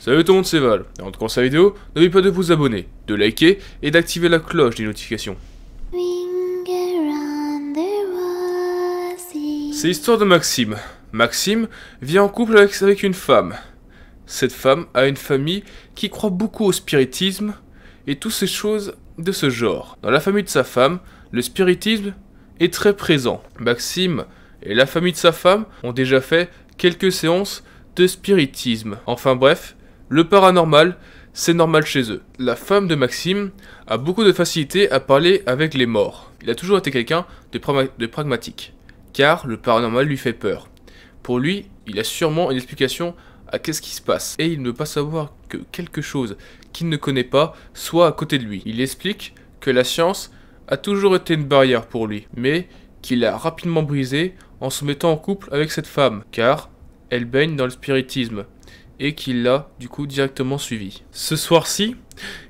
Salut tout le monde, c'est Val. Et en commençant la vidéo, n'oubliez pas de vous abonner, de liker et d'activer la cloche des notifications. C'est l'histoire de Maxime. Maxime vit en couple avec une femme. Cette femme a une famille qui croit beaucoup au spiritisme et toutes ces choses de ce genre. Dans la famille de sa femme, le spiritisme est très présent. Maxime et la famille de sa femme ont déjà fait quelques séances de spiritisme. Enfin bref, le paranormal, c'est normal chez eux. La femme de Maxime a beaucoup de facilité à parler avec les morts. Il a toujours été quelqu'un de pragmatique, car le paranormal lui fait peur. Pour lui, il a sûrement une explication à qu'est-ce qui se passe, et il ne veut pas savoir que quelque chose qu'il ne connaît pas soit à côté de lui. Il explique que la science a toujours été une barrière pour lui, mais qu'il a rapidement brisé en se mettant en couple avec cette femme, car elle baigne dans le spiritisme, et qu'il l'a du coup directement suivi. Ce soir-ci,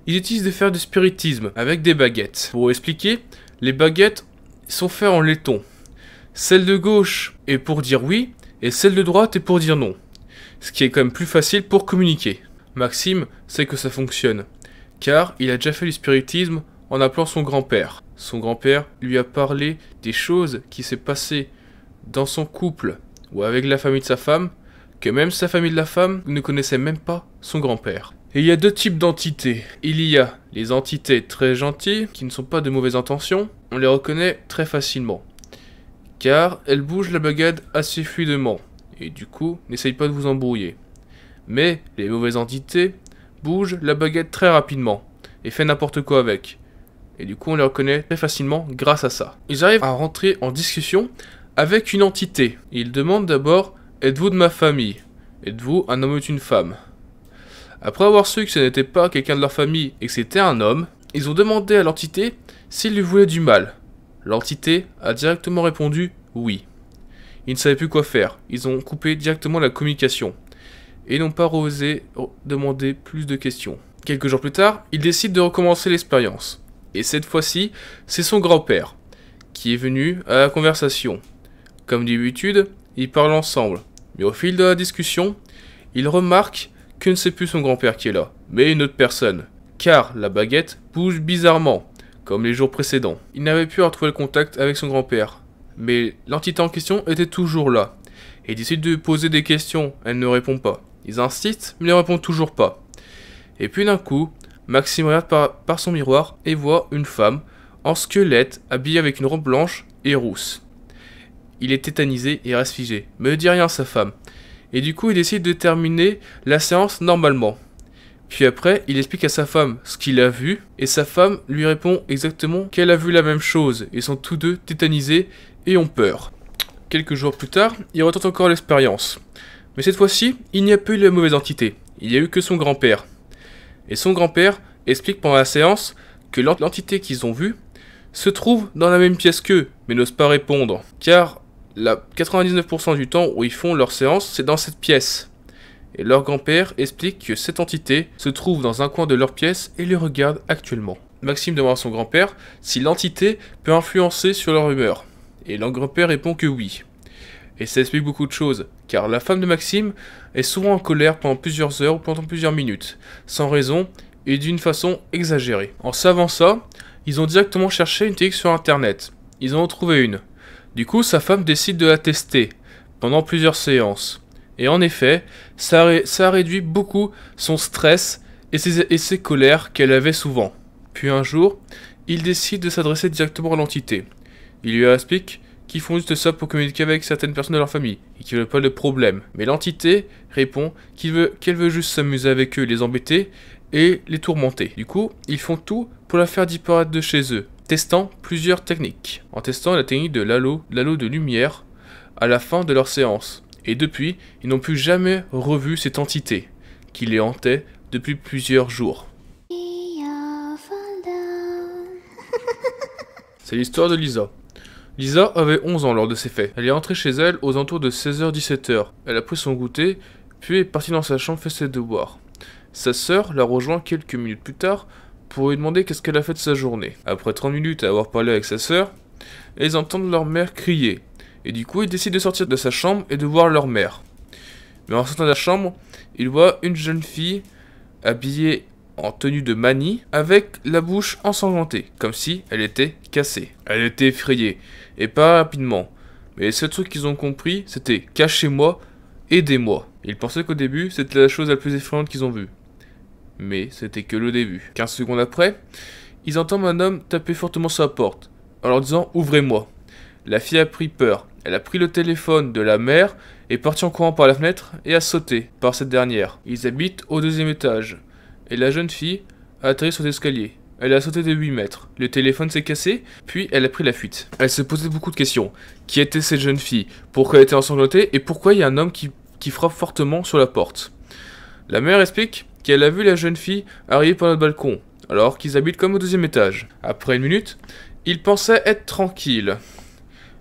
ils utilisent de faire du spiritisme avec des baguettes. Pour expliquer, les baguettes sont faites en laiton. Celle de gauche est pour dire oui, et celle de droite est pour dire non. Ce qui est quand même plus facile pour communiquer. Maxime sait que ça fonctionne, car il a déjà fait du spiritisme en appelant son grand-père. Son grand-père lui a parlé des choses qui s'est passées dans son couple ou avec la famille de sa femme, que même sa famille de la femme ne connaissait même pas son grand-père. Et il y a deux types d'entités. Il y a les entités très gentilles, qui ne sont pas de mauvaises intentions, on les reconnaît très facilement, car elles bougent la baguette assez fluidement, et du coup, n'essaye pas de vous embrouiller. Mais les mauvaises entités bougent la baguette très rapidement, et fait n'importe quoi avec. Et du coup, on les reconnaît très facilement grâce à ça. Ils arrivent à rentrer en discussion avec une entité. Ils demandent d'abord: êtes-vous de ma famille? Êtes-vous un homme ou une femme? Après avoir su que ce n'était pas quelqu'un de leur famille et que c'était un homme, ils ont demandé à l'entité s'il lui voulait du mal. L'entité a directement répondu oui. Ils ne savaient plus quoi faire, ils ont coupé directement la communication et n'ont pas osé demander plus de questions. Quelques jours plus tard, ils décident de recommencer l'expérience. Et cette fois-ci, c'est son grand-père qui est venu à la conversation. Comme d'habitude, ils parlent ensemble. Mais au fil de la discussion, il remarque que ce n'est plus son grand-père qui est là, mais une autre personne. Car la baguette bouge bizarrement, comme les jours précédents. Il n'avait pu retrouver le contact avec son grand-père, mais l'entité en question était toujours là. Et il décide de poser des questions, elle ne répond pas. Ils insistent, mais ne répondent toujours pas. Et puis d'un coup, Maxime regarde par son miroir et voit une femme en squelette, habillée avec une robe blanche et rousse. Il est tétanisé et reste figé, mais ne dit rien à sa femme. Et du coup, il décide de terminer la séance normalement. Puis après, il explique à sa femme ce qu'il a vu, et sa femme lui répond exactement qu'elle a vu la même chose. Ils sont tous deux tétanisés et ont peur. Quelques jours plus tard, il retente encore l'expérience. Mais cette fois-ci, il n'y a plus eu la mauvaise entité. Il n'y a eu que son grand-père. Et son grand-père explique pendant la séance que l'entité qu'ils ont vue se trouve dans la même pièce qu'eux, mais n'ose pas répondre. Car 99% du temps où ils font leur séance, c'est dans cette pièce. Et leur grand-père explique que cette entité se trouve dans un coin de leur pièce et les regarde actuellement. Maxime demande à son grand-père si l'entité peut influencer sur leur humeur. Et leur grand-père répond que oui. Et ça explique beaucoup de choses, car la femme de Maxime est souvent en colère pendant plusieurs heures ou pendant plusieurs minutes, sans raison et d'une façon exagérée. En savant ça, ils ont directement cherché une technique sur internet. Ils en ont trouvé une. Du coup, sa femme décide de la tester pendant plusieurs séances. Et en effet, ça a réduit beaucoup son stress et ses colères qu'elle avait souvent. Puis un jour, il décide de s'adresser directement à l'entité. Il lui explique qu'ils font juste ça pour communiquer avec certaines personnes de leur famille et qu'ils veulent pas de problème. Mais l'entité répond qu'elle veut juste s'amuser avec eux, les embêter et les tourmenter. Du coup, ils font tout pour la faire disparaître de chez eux, testant plusieurs techniques. En testant la technique de l'halo de lumière à la fin de leur séance. Et depuis, ils n'ont plus jamais revu cette entité qui les hantait depuis plusieurs jours. C'est l'histoire de Lisa. Lisa avait 11 ans lors de ces faits. Elle est rentrée chez elle aux alentours de 16h-17h. Elle a pris son goûter, puis est partie dans sa chambre faire ses devoirs. Sa sœur l'a rejoint quelques minutes plus tard pour lui demander qu'est-ce qu'elle a fait de sa journée. Après 30 minutes à avoir parlé avec sa sœur, ils entendent leur mère crier. Et du coup, ils décident de sortir de sa chambre et de voir leur mère. Mais en sortant de la chambre, il voit une jeune fille habillée en tenue de manie, avec la bouche ensanglantée, comme si elle était cassée. Elle était effrayée, et pas rapidement. Mais le seul truc qu'ils ont compris, c'était « Cachez-moi, aidez-moi ». Ils pensaient qu'au début, c'était la chose la plus effrayante qu'ils ont vue. Mais c'était que le début. 15 secondes après, ils entendent un homme taper fortement sur la porte, en leur disant « Ouvrez-moi ». La fille a pris peur. Elle a pris le téléphone de la mère, est partie en courant par la fenêtre, et a sauté par cette dernière. Ils habitent au 2e étage. Et la jeune fille a atterri sur l'escalier. Elle a sauté de 8 mètres. Le téléphone s'est cassé, puis elle a pris la fuite. Elle se posait beaucoup de questions. Qui était cette jeune fille? Pourquoi elle était ensanglantée? Et pourquoi il y a un homme qui frappe fortement sur la porte? La mère explique qu'elle a vu la jeune fille arriver par notre balcon, alors qu'ils habitent comme au 2e étage. Après une minute, ils pensaient être tranquilles.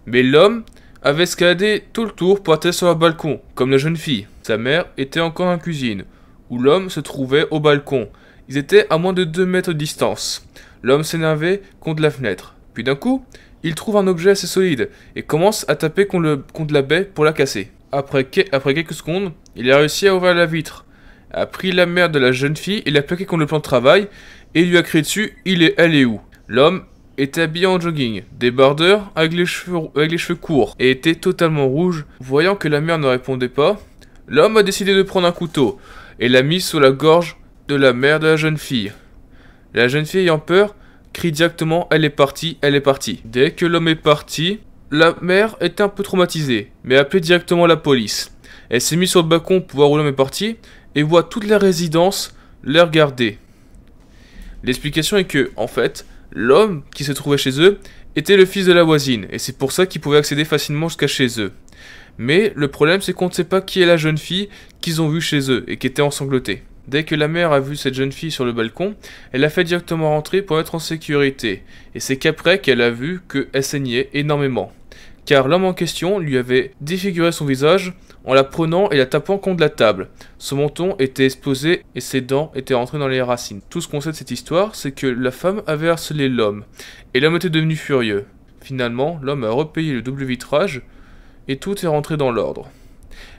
Mais l'homme avait escaladé tout le tour pour atterrir sur le balcon, comme la jeune fille. Sa mère était encore en cuisine, où l'homme se trouvait au balcon. Ils étaient à moins de 2 mètres de distance. L'homme s'énervait contre la fenêtre. Puis d'un coup, il trouve un objet assez solide et commence à taper contre la baie pour la casser. Après quelques secondes, il a réussi à ouvrir la vitre, a pris la mère de la jeune fille et l'a plaqué contre le plan de travail et lui a crié dessus « Elle est où ?» L'homme était habillé en jogging, débardeur avec les cheveux courts et était totalement rouge. Voyant que la mère ne répondait pas, l'homme a décidé de prendre un couteau et l'a mis sous la gorge de la mère de la jeune fille. La jeune fille ayant peur, crie directement « Elle est partie, elle est partie ». Dès que l'homme est parti, la mère était un peu traumatisée, mais a appelé directement la police. Elle s'est mise sur le balcon pour voir où l'homme est parti et voit toute la résidence les regarder. L'explication est que, en fait, l'homme qui se trouvait chez eux était le fils de la voisine, et c'est pour ça qu'il pouvait accéder facilement jusqu'à chez eux. Mais le problème, c'est qu'on ne sait pas qui est la jeune fille qu'ils ont vue chez eux et qui était ensanglantée. Dès que la mère a vu cette jeune fille sur le balcon, elle l'a fait directement rentrer pour être en sécurité. Et c'est qu'après qu'elle a vu qu'elle saignait énormément. Car l'homme en question lui avait défiguré son visage en la prenant et la tapant contre la table. Son menton était exposé et ses dents étaient rentrées dans les racines. Tout ce qu'on sait de cette histoire, c'est que la femme avait harcelé l'homme. Et l'homme était devenu furieux. Finalement, l'homme a repayé le double vitrage et tout est rentré dans l'ordre.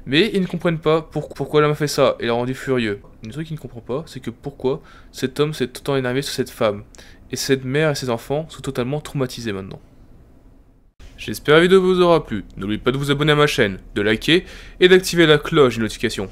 Mais ils ne comprennent pas pourquoi l'homme a fait ça et l'a rendu furieux. Le truc qu'ils ne comprennent pas, c'est que pourquoi cet homme s'est autant énervé sur cette femme. Et cette mère et ses enfants sont totalement traumatisés maintenant. J'espère que la vidéo vous aura plu. N'oubliez pas de vous abonner à ma chaîne, de liker et d'activer la cloche de notification.